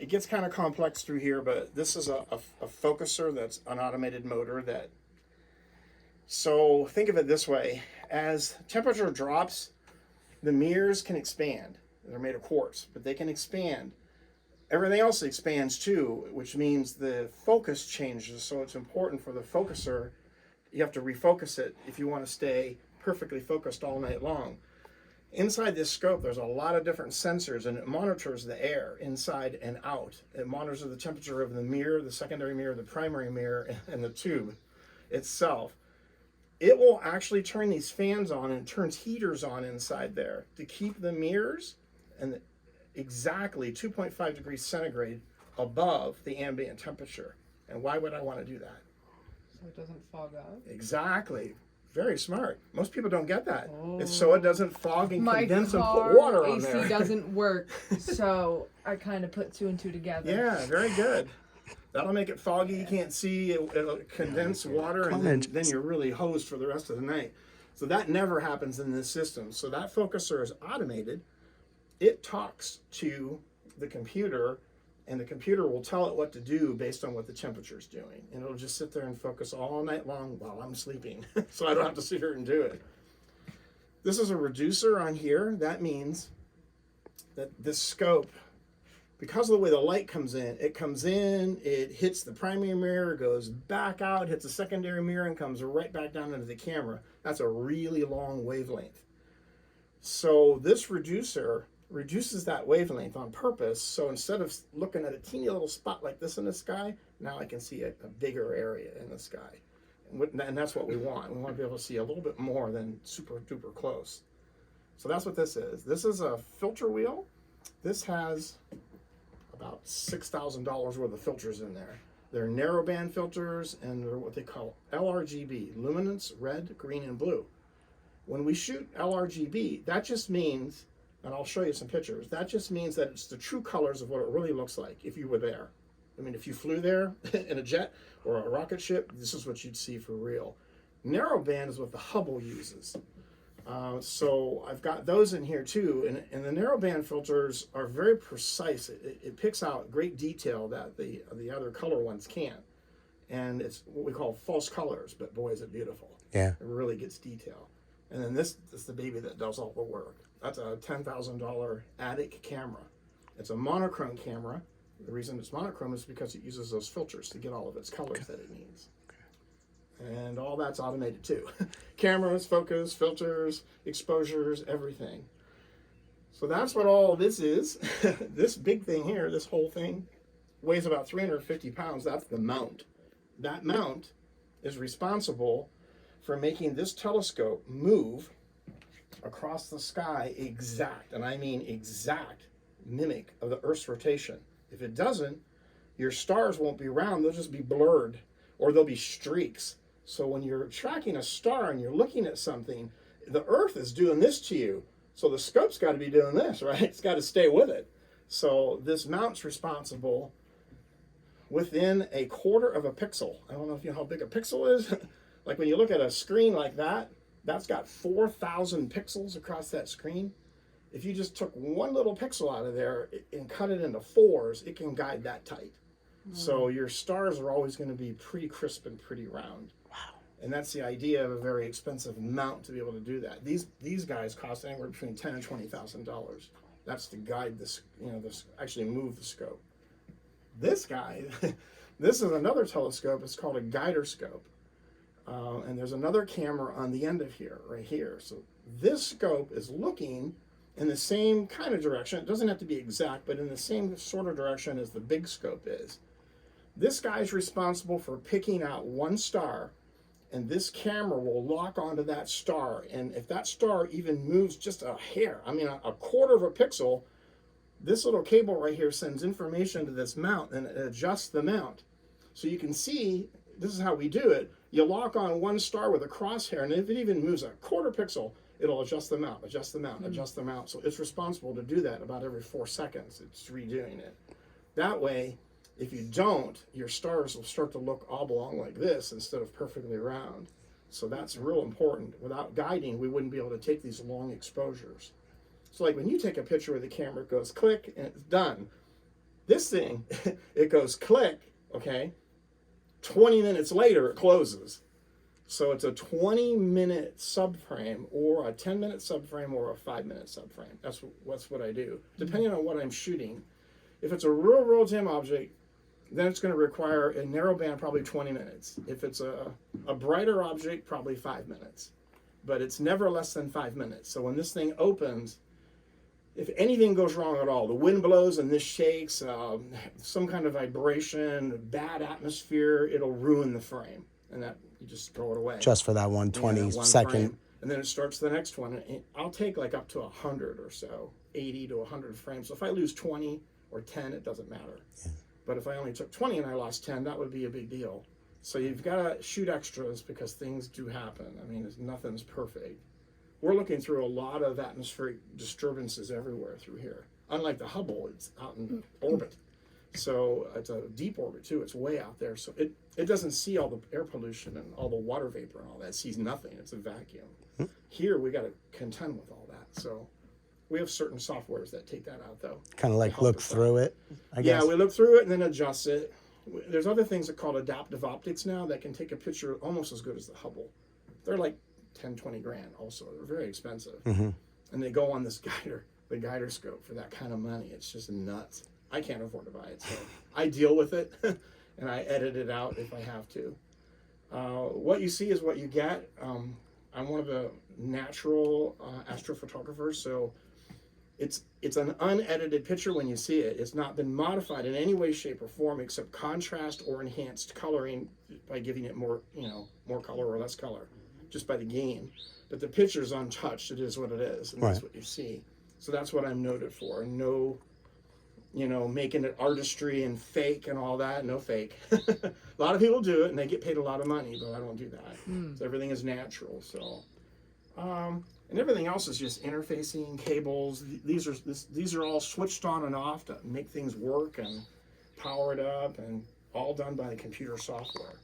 gets kind of complex through here, but this is a focuser that's an automated motor that, so think of it this way. As temperature drops, the mirrors can expand. They're made of quartz, but they can expand. Everything else expands too, which means the focus changes. So it's important for the focuser. You have to refocus it if you want to stay perfectly focused all night long. Inside this scope, there's a lot of different sensors, and it monitors the air inside and out. It monitors the temperature of the mirror, the secondary mirror, the primary mirror, and the tube itself. It will actually turn these fans on, and it turns heaters on inside there to keep the mirrors and exactly 2.5 degrees centigrade above the ambient temperature. And why would I want to do that? So it doesn't fog up? Exactly. Very smart. Most people don't get that. Oh. It's so it doesn't fog and My condense and car put water on AC there. doesn't work, so I kind of put 2 and 2 together. Yeah, very good. That'll make it foggy. You can't see. It'll condense water, and then you're really hosed for the rest of the night. So that never happens in this system. So that focuser is automated. It talks to the computer, and the computer will tell it what to do based on what the temperature is doing. And it'll just sit there and focus all night long while I'm sleeping, so I don't have to sit here and do it. This is a reducer on here. That means that this scope, because of the way the light comes in, it hits the primary mirror, goes back out, hits the secondary mirror, and comes right back down into the camera. That's a really long wavelength. So this reducer reduces that wavelength on purpose. So instead of looking at a teeny little spot like this in the sky, now I can see a bigger area in the sky. And that's what we want. We want to be able to see a little bit more than super duper close. So that's what this is. This is a filter wheel. This has about $6,000 worth of filters in there. They're narrowband filters, and they're what they call LRGB, luminance, red, green, and blue. When we shoot LRGB, that just means, and I'll show you some pictures, that just means that it's the true colors of what it really looks like if you were there. I mean, if you flew there in a jet or a rocket ship, this is what you'd see for real. Narrowband is what the Hubble uses. So I've got those in here too, and the narrowband filters are very precise. It picks out great detail that the other color ones can't. And it's what we call false colors, but boy is it beautiful. Yeah. It really gets detail. And then this is the baby that does all the work. That's a $10,000 attic camera. It's a monochrome camera. The reason it's monochrome is because it uses those filters to get all of its colors that it needs. And all that's automated too. Cameras, focus, filters, exposures, everything. So that's what all this is. This big thing here, this whole thing, weighs about 350 pounds. That's the mount. That mount is responsible for making this telescope move across the sky exact, and I mean exact, mimic of the Earth's rotation. If it doesn't, your stars won't be round, they'll just be blurred, or they'll be streaks. So when you're tracking a star and you're looking at something, the Earth is doing this to you. So the scope's got to be doing this, right? It's got to stay with it. So this mount's responsible within a quarter of a pixel. I don't know if you know how big a pixel is. Like when you look at a screen like that, that's got 4,000 pixels across that screen. If you just took one little pixel out of there and cut it into fours, it can guide that tight. So your stars are always going to be pretty crisp and pretty round. Wow. And that's the idea of a very expensive mount to be able to do that. These guys cost anywhere between $10,000 and $20,000. That's to guide this, this actually move the scope. This guy, this is another telescope. It's called a guider scope. And there's another camera on the end of here, right here. So this scope is looking in the same kind of direction. It doesn't have to be exact, but in the same sort of direction as the big scope is. This guy's responsible for picking out one star, and this camera will lock onto that star. And if that star even moves just a hair, I mean a quarter of a pixel, this little cable right here sends information to this mount, and it adjusts the mount. So you can see, this is how we do it. You lock on one star with a crosshair, and if it even moves a quarter pixel, it'll adjust the mount, adjust the mount, adjust the mount. So it's responsible to do that about every 4 seconds. It's redoing it. That way, if you don't, your stars will start to look oblong like this instead of perfectly round. So that's real important. Without guiding, we wouldn't be able to take these long exposures. So like when you take a picture with the camera, it goes click and it's done. This thing, it goes click, okay? 20 minutes later, it closes. So it's a 20-minute subframe or a 10-minute subframe or a 5-minute subframe. That's what I do, depending on what I'm shooting. If it's a real dim object, then it's going to require a narrow band, probably 20 minutes. If it's a brighter object, probably 5 minutes. But it's never less than 5 minutes. So when this thing opens, if anything goes wrong at all, the wind blows and this shakes, some kind of vibration, bad atmosphere, it'll ruin the frame. And that, you just throw it away. Just for that 120 one second. frame. And then it starts the next one. And I'll take like up to 100 or so, 80 to 100 frames. So if I lose 20 or 10, it doesn't matter. Yeah. But if I only took 20 and I lost 10, that would be a big deal. So you've got to shoot extras because things do happen. I mean, nothing's perfect. We're looking through a lot of atmospheric disturbances everywhere through here. Unlike the Hubble, it's out in orbit. So it's a deep orbit too. It's way out there. So it doesn't see all the air pollution and all the water vapor and all that. It sees nothing. It's a vacuum. Here we got to contend with all that. So we have certain softwares that take that out though. Kind of like look through it, I guess. Yeah, we look through it and then adjust it. There's other things that are called adaptive optics now that can take a picture almost as good as the Hubble. They're like 10, 20 grand also. They're very expensive. And they go on this the guider scope for that kind of money. It's just nuts. I can't afford to buy it, so I deal with it and I edit it out if I have to. What you see is what you get. I'm one of the natural astrophotographers, so it's an unedited picture when you see it. It's not been modified in any way, shape, or form except contrast or enhanced coloring by giving it more, more color or less color, just by the gain. But the picture's untouched. It is what it is, and that's what you see. So that's what I'm noted for. No, making it artistry and fake and all that. No fake. A lot of people do it, and they get paid a lot of money, but I don't do that. So everything is natural. So, and everything else is just interfacing, cables. These are all switched on and off to make things work and power it up, and all done by the computer software.